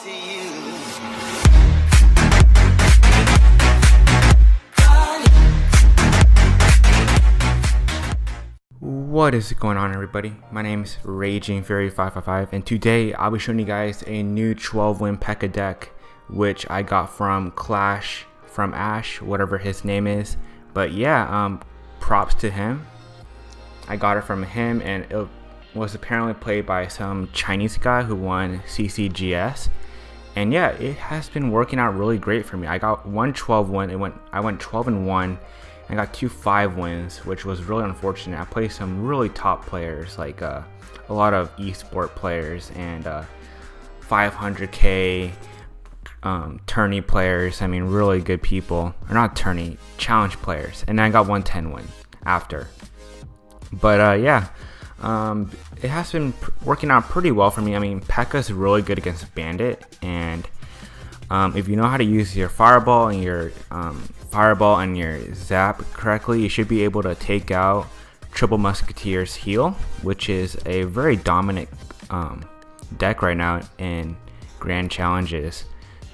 What is going on, everybody? My name is Raging Fury 555, and today I'll be showing you guys a new 12-win Pekka deck, which I got from Clash, from Ash, whatever his name is. But yeah, props to him. I got it from him, and it was apparently played by some Chinese guy who won CCGS. And yeah, it has been working out really great for me. I got one 12-win. I went 12-1. I got 2 5-wins, which was really unfortunate. I played some really top players, like a lot of esport players and 500k tourney players. I mean, really good people, or not tourney, challenge players. And then I got 1 10-win after. But yeah, it has been working out pretty well for me. I mean, Pekka's really good against Bandit, and if you know how to use your fireball and your zap correctly, you should be able to take out Triple Musketeer's heal, which is a very dominant deck right now in grand challenges.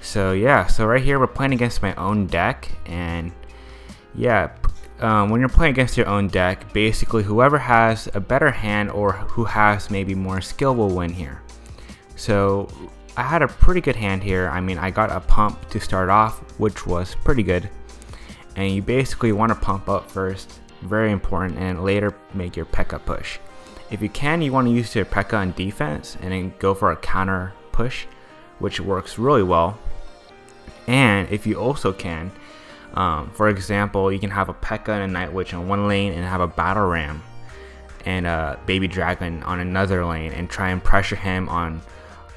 So yeah, so right here we're playing against my own deck, and yeah, when you're playing against your own deck, basically whoever has a better hand or who has maybe more skill will win here. So I had a pretty good hand here. I mean, I got a pump to start off, which was pretty good. And you basically want to pump up first, very important, and later make your Pekka push. If you can, you want to use your Pekka on defense and then go for a counter push, which works really well. And if you also can, for example, you can have a Pekka and a Night Witch on one lane and have a Battle Ram and a Baby Dragon on another lane and try and pressure him on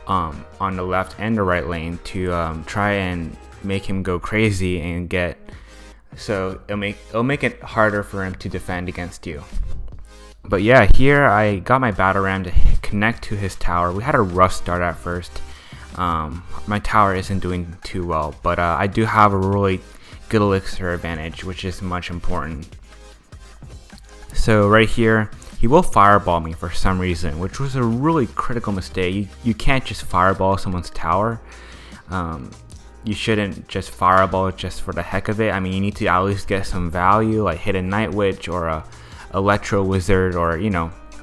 the left and the right lane to try and make him go crazy and get, so it'll make it harder for him to defend against you. But yeah, here I got my Battle Ram to connect to his tower. We had a rough start at first. My tower isn't doing too well, but I do have a really good elixir advantage, which is much important. So right here, he will fireball me for some reason, which was a really critical mistake. You can't just fireball someone's tower. You shouldn't just fireball just for the heck of it. I mean, you need to at least get some value, like hit a Night Witch or a Electro Wizard, or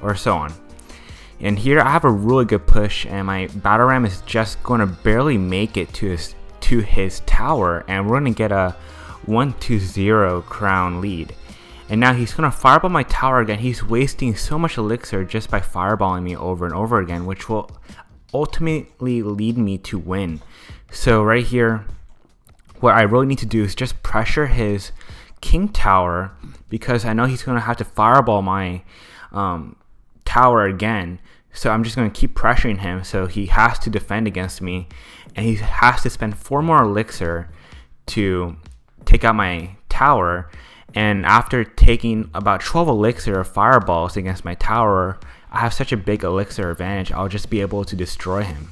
or so on. And here I have a really good push, and my Battle Ram is just going to barely make it to his tower, and we're going to get a 1-0 crown lead. And now he's going to fireball my tower again. He's wasting so much elixir just by fireballing me over and over again, which will ultimately lead me to win. So right here, what I really need to do is just pressure his king tower, because I know he's going to have to fireball my tower again. So I'm just going to keep pressuring him, so he has to defend against me, and he has to spend 4 more elixir to take out my tower. And after taking about 12 elixir of fireballs against my tower, I have such a big elixir advantage, I'll just be able to destroy him.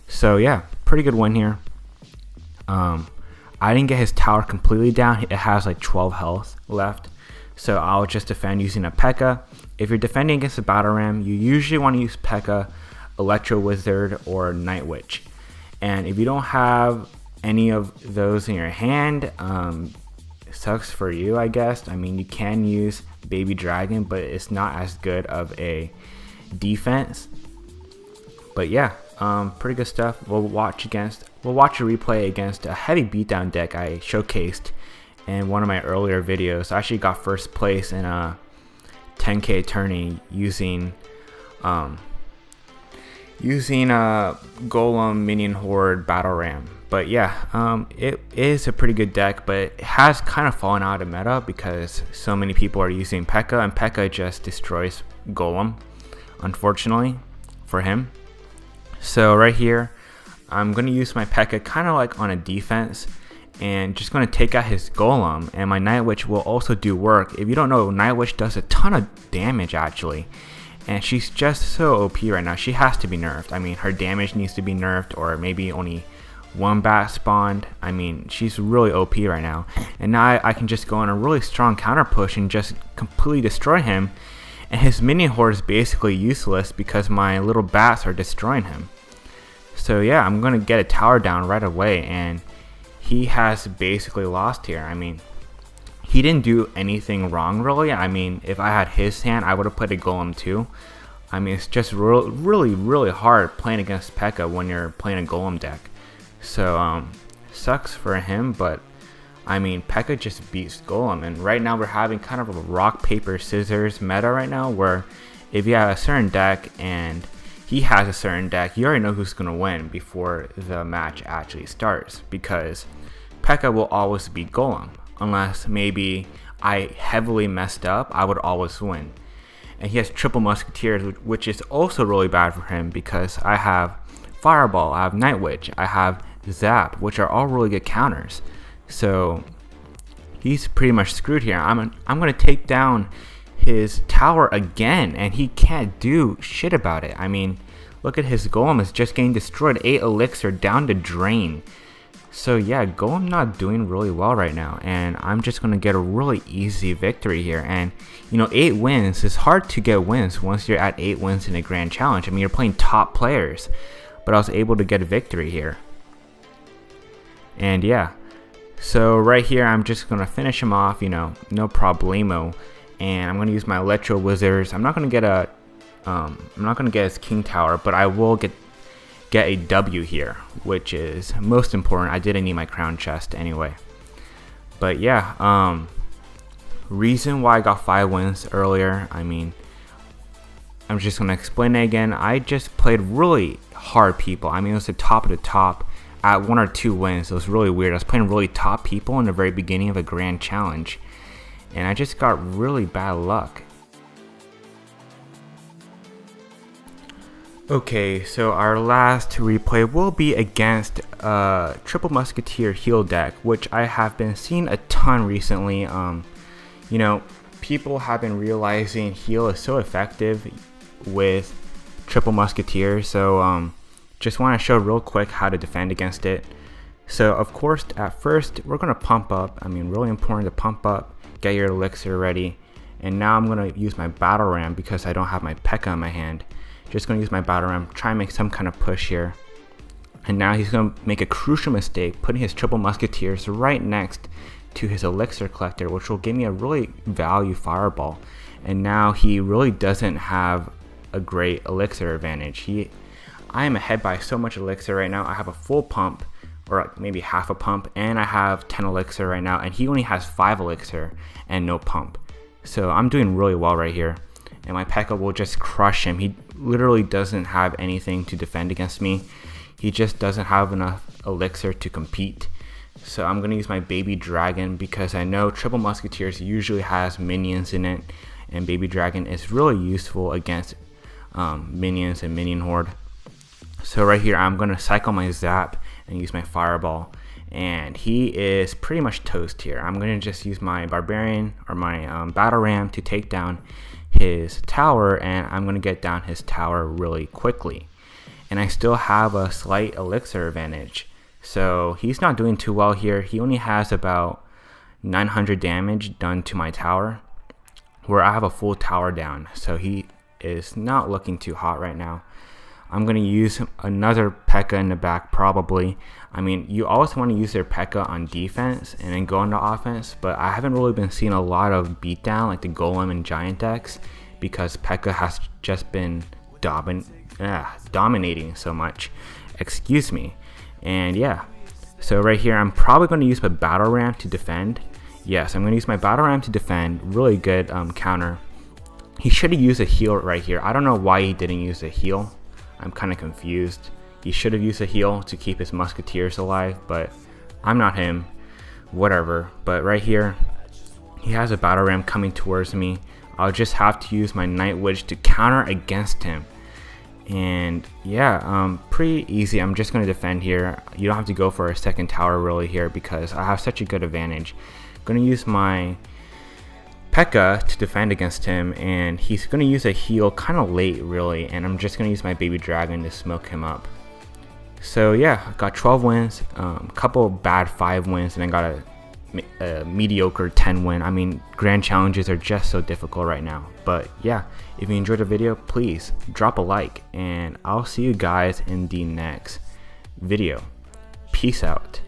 So yeah, pretty good win here. I didn't get his tower completely down. It has like 12 health left. So I'll just defend using a Pekka. If you're defending against a Battle Ram, you usually want to use Pekka, Electro Wizard, or Night Witch. And if you don't have any of those in your hand, sucks for you, I guess. I mean, you can use Baby Dragon, but it's not as good of a defense. But yeah, pretty good stuff. We'll watch a replay against a heavy beatdown deck I showcased in one of my earlier videos. I actually got first place in a 10k tourney using a Golem Minion Horde Battle Ram. But yeah, it is a pretty good deck, but it has kind of fallen out of meta because so many people are using Pekka, and Pekka just destroys Golem, unfortunately for him. So right here, I'm going to use my Pekka kind of like on a defense, and just going to take out his Golem, and my Night Witch will also do work. If you don't know, Night Witch does a ton of damage actually, and she's just so OP right now. She has to be nerfed. I mean, her damage needs to be nerfed, or maybe only 1 bat spawned. I mean, she's really OP right now, and now I can just go on a really strong counter push and just completely destroy him, and his minion horde is basically useless because my little bats are destroying him. So yeah, I'm gonna get a tower down right away, and he has basically lost here. I mean, he didn't do anything wrong really. I mean, if I had his hand, I would have played a golem too. I mean, it's just really hard playing against Pekka when you're playing a golem deck. So sucks for him, but I mean, Pekka just beats golem, and right now we're having kind of a rock paper scissors meta right now, where if you have a certain deck and he has a certain deck, you already know who's going to win before the match actually starts, because Pekka will always beat golem. Unless maybe I heavily messed up, I would always win. And he has triple musketeers, which is also really bad for him, because I have fireball, I have night witch, I have zap, which are all really good counters. So he's pretty much screwed here. I'm going to take down his tower again, and he can't do shit about it. I mean, look at his golem is just getting destroyed. 8 elixir down to drain. So yeah, golem not doing really well right now, and I'm just gonna get a really easy victory here. And you know, 8 wins is hard to get wins once you're at 8 wins in a grand challenge. I mean, you're playing top players, but I was able to get a victory here. And yeah, so right here I'm just gonna finish him off, you know, no problemo. And I'm gonna use my electro wizards. I'm not gonna get his king tower, but I will get a W here, which is most important. I didn't need my crown chest anyway. But yeah, reason why I got 5 wins earlier, I mean, I'm just gonna explain it again. I just played really hard people. I mean, it was the top of the top at 1 or 2 wins. It was really weird. I was playing really top people in the very beginning of a grand challenge, and I just got really bad luck. Okay, so our last replay will be against Triple Musketeer heal deck, which I have been seeing a ton recently. You know, people have been realizing heal is so effective with Triple Musketeer, so just want to show real quick how to defend against it. So of course, at first, we're going to pump up. I mean, really important to pump up, get your elixir ready. And now I'm going to use my battle ram because I don't have my Pekka in my hand. Just going to use my battle ram, try and make some kind of push here. And now he's going to make a crucial mistake, putting his triple musketeers right next to his elixir collector, which will give me a really value fireball. And now he really doesn't have a great elixir advantage. I am ahead by so much elixir right now. I have a full pump, or maybe half a pump, and I have 10 elixir right now, and he only has 5 elixir and no pump. So I'm doing really well right here, and my Pekka will just crush him. He literally doesn't have anything to defend against me. He just doesn't have enough elixir to compete. So I'm going to use my baby dragon because I know triple musketeers usually has minions in it, and baby dragon is really useful against minions and minion horde. So right here I'm going to cycle my zap and use my fireball, and he is pretty much toast here. I'm going to just use my barbarian or my battle ram to take down his tower, and I'm going to get down his tower really quickly. And I still have a slight elixir advantage. So he's not doing too well here. He only has about 900 damage done to my tower, where I have a full tower down. So he is not looking too hot right now. I'm going to use another Pekka in the back probably. I mean, you always want to use their Pekka on defense and then go into offense, but I haven't really been seeing a lot of beatdown like the Golem and Giant decks because Pekka has just been dominating so much. Excuse me. And yeah, so right here I'm probably going to use my battle ram to defend. Yes, I'm going to use my battle ram to defend. Really good counter. He should have used a heal right here. I don't know why he didn't use a heal. I'm kind of confused. He should have used a heal to keep his musketeers alive, but I'm not him. Whatever. But right here, he has a battle ram coming towards me. I'll just have to use my night witch to counter against him. And yeah, pretty easy. I'm just going to defend here. You don't have to go for a second tower really here because I have such a good advantage. I'm going to use my Pekka to defend against him, and he's going to use a heal kind of late really, and I'm just going to use my baby dragon to smoke him up. So yeah, I got 12 wins, couple bad 5 wins, and I got a mediocre 10 win. I mean, grand challenges are just so difficult right now. But yeah, if you enjoyed the video, please drop a like, and I'll see you guys in the next video. Peace out.